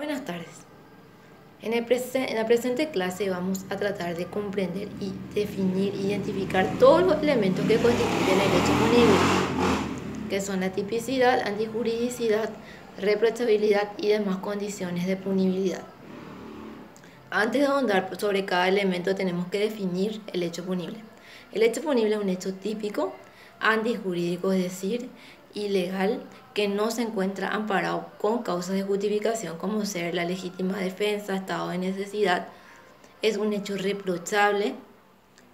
Buenas tardes. En la presente clase vamos a tratar de comprender y definir, identificar todos los elementos que constituyen el hecho punible, que son la tipicidad, antijuridicidad, reprochabilidad y demás condiciones de punibilidad. Antes de ahondar sobre cada elemento tenemos que definir el hecho punible. El hecho punible es un hecho típico, antijurídico, es decir, ilegal, que no se encuentra amparado con causas de justificación como ser la legítima defensa, estado de necesidad. Es un hecho reprochable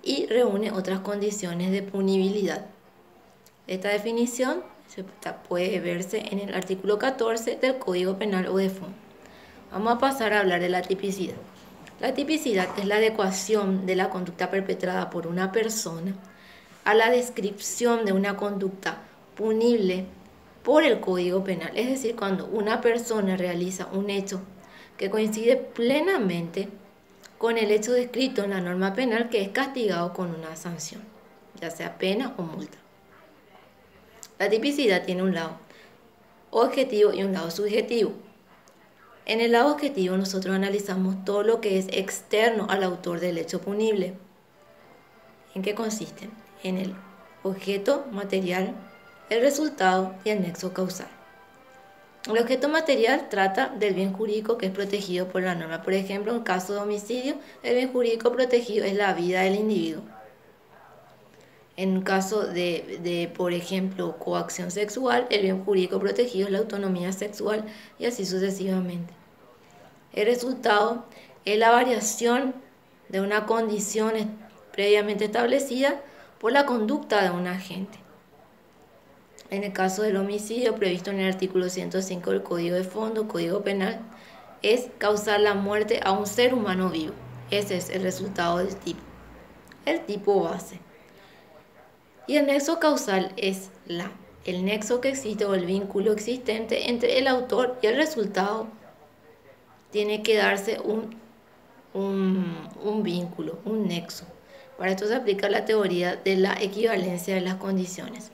y reúne otras condiciones de punibilidad. Esta definición puede verse en el artículo 14 del Código Penal o de fondo. Vamos a pasar a hablar de la tipicidad. La tipicidad es la adecuación de la conducta perpetrada por una persona a la descripción de una conducta punible por el Código Penal. Es decir, cuando una persona realiza un hecho que coincide plenamente con el hecho descrito en la norma penal, que es castigado con una sanción, ya sea pena o multa. La tipicidad tiene un lado objetivo y un lado subjetivo. En el lado objetivo nosotros analizamos todo lo que es externo al autor del hecho punible. ¿En qué consiste? En el objeto material, el resultado y el nexo causal. El objeto material trata del bien jurídico que es protegido por la norma. Por ejemplo, en caso de homicidio, el bien jurídico protegido es la vida del individuo. En caso de, por ejemplo, coacción sexual, el bien jurídico protegido es la autonomía sexual y así sucesivamente. El resultado es la variación de una condición previamente establecida por la conducta de un agente. En el caso del homicidio previsto en el artículo 105 del Código de Fondo, Código Penal, es causar la muerte a un ser humano vivo. Ese es el resultado del tipo. El tipo base. Y el nexo causal es el nexo que existe o el vínculo existente entre el autor y el resultado. Tiene que darse un vínculo, un nexo. Para esto se aplica la teoría de la equivalencia de las condiciones,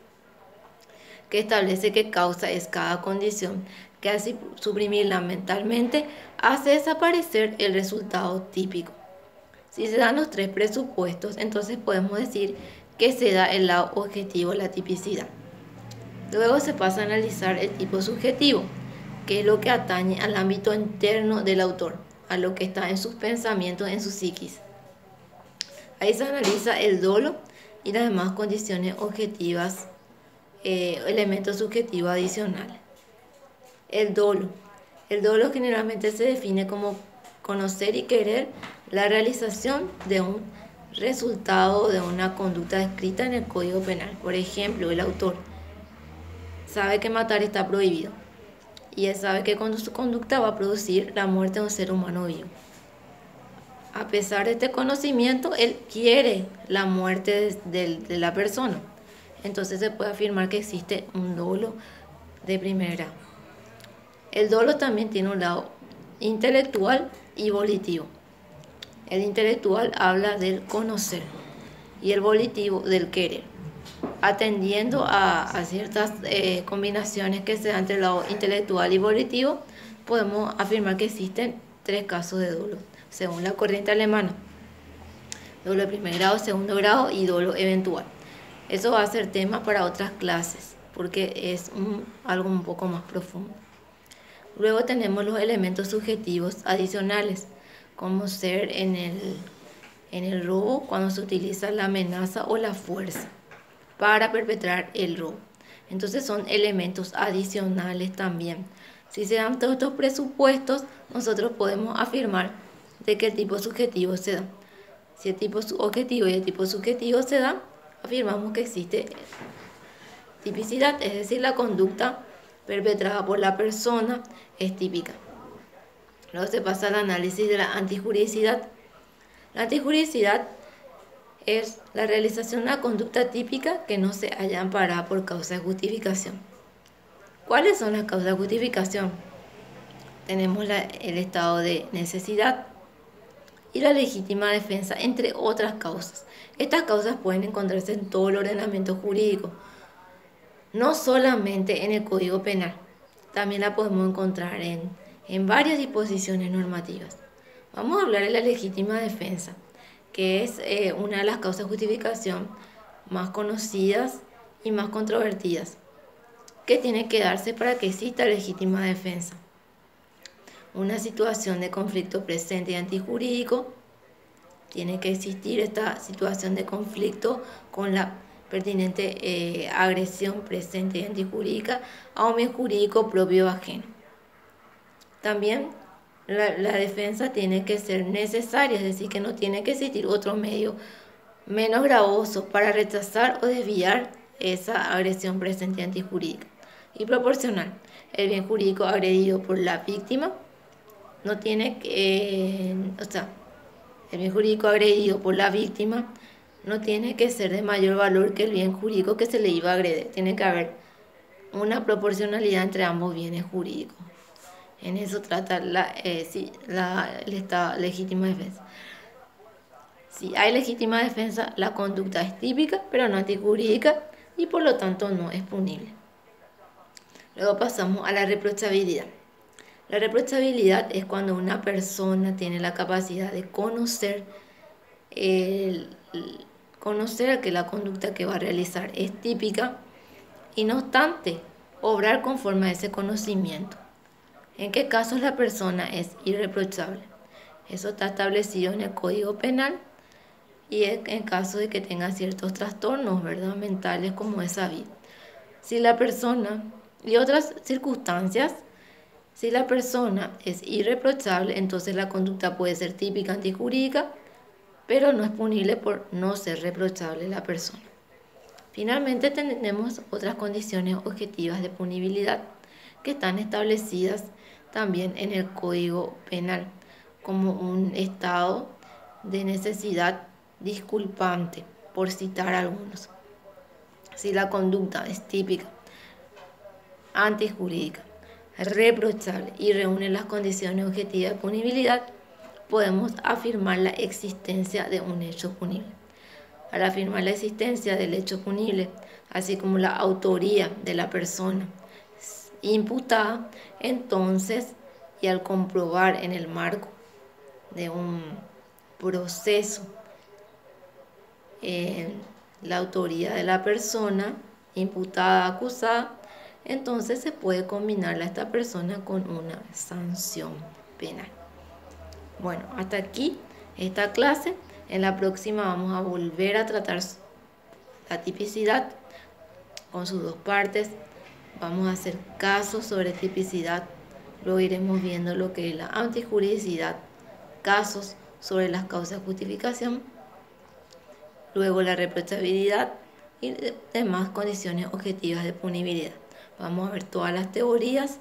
que establece que causa es cada condición que al suprimirla mentalmente hace desaparecer el resultado típico. Si se dan los tres presupuestos, entonces podemos decir que se da el lado objetivo, la tipicidad. Luego se pasa a analizar el tipo subjetivo, que es lo que atañe al ámbito interno del autor, a lo que está en sus pensamientos, en su psiquis. Ahí se analiza el dolo y las demás condiciones objetivas, elementos subjetivos adicionales. El dolo. El dolo generalmente se define como conocer y querer la realización de un resultado de una conducta descrita en el Código Penal. Por ejemplo, el autor sabe que matar está prohibido y él sabe que con su conducta va a producir la muerte de un ser humano vivo. A pesar de este conocimiento, él quiere la muerte de la persona. Entonces se puede afirmar que existe un dolo de primer grado. El dolo también tiene un lado intelectual y volitivo. El intelectual habla del conocer y el volitivo del querer. Atendiendo a ciertas combinaciones que se dan entre el lado intelectual y volitivo, podemos afirmar que existen tres casos de dolo, según la corriente alemana: dolo de primer grado, segundo grado y dolo eventual. Eso va a ser tema para otras clases, porque es algo un poco más profundo. Luego tenemos los elementos subjetivos adicionales, como ser en el robo, cuando se utiliza la amenaza o la fuerza para perpetrar el robo. Entonces son elementos adicionales también. Si se dan todos estos presupuestos, nosotros podemos afirmar de que el tipo subjetivo se da. Si el tipo objetivo y el tipo subjetivo se dan, afirmamos que existe tipicidad, es decir, la conducta perpetrada por la persona es típica. Luego se pasa al análisis de la antijuridicidad. La antijuridicidad es la realización de una conducta típica que no se haya amparada por causa de justificación. ¿Cuáles son las causas de justificación? Tenemos el estado de necesidad y la legítima defensa, entre otras causas. Estas causas pueden encontrarse en todo el ordenamiento jurídico, no solamente en el Código Penal. También la podemos encontrar en en varias disposiciones normativas. Vamos a hablar de la legítima defensa, que es una de las causas de justificación más conocidas y más controvertidas, que tiene que darse para que exista legítima defensa. Una situación de conflicto presente y antijurídico, tiene que existir esta situación de conflicto con la pertinente agresión presente y antijurídica a un bien jurídico propio o ajeno. También la defensa tiene que ser necesaria, es decir, que no tiene que existir otro medio menos gravoso para rechazar o desviar esa agresión presente y antijurídica. Y proporcional, el bien jurídico agredido por la víctima no tiene que, el bien jurídico agredido por la víctima no tiene que ser de mayor valor que el bien jurídico que se le iba a agredir. Tiene que haber una proporcionalidad entre ambos bienes jurídicos. En eso trata la legítima defensa. Si hay legítima defensa, la conducta es típica, pero no antijurídica y por lo tanto no es punible. Luego pasamos a la reprochabilidad. La reprochabilidad es cuando una persona tiene la capacidad de conocer que la conducta que va a realizar es típica y no obstante obrar conforme a ese conocimiento. ¿En qué casos la persona es irreprochable? Eso está establecido en el Código Penal y en caso de que tenga ciertos trastornos, ¿verdad?, mentales como es sabido. Si la persona y otras circunstancias, si la persona es irreprochable, entonces la conducta puede ser típica antijurídica, pero no es punible por no ser reprochable la persona. Finalmente tenemos otras condiciones objetivas de punibilidad que están establecidas también en el Código Penal, como un estado de necesidad disculpante, por citar algunos. Si la conducta es típica, antijurídica, reprochable y reúne las condiciones objetivas de punibilidad, podemos afirmar la existencia de un hecho punible. Al afirmar la existencia del hecho punible, así como la autoría de la persona imputada, entonces, y al comprobar en el marco de un proceso la autoría de la persona imputada, acusada, entonces se puede combinar a esta persona con una sanción penal. Bueno, hasta aquí esta clase. En la próxima vamos a volver a tratar la tipicidad con sus dos partes. Vamos a hacer casos sobre tipicidad. Luego iremos viendo lo que es la antijuridicidad, casos sobre las causas de justificación, luego la reprochabilidad y demás condiciones objetivas de punibilidad. Vamos a ver todas las teorías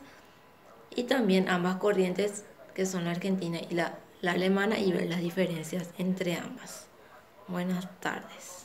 y también ambas corrientes que son la argentina y la alemana y ver las diferencias entre ambas. Buenas tardes.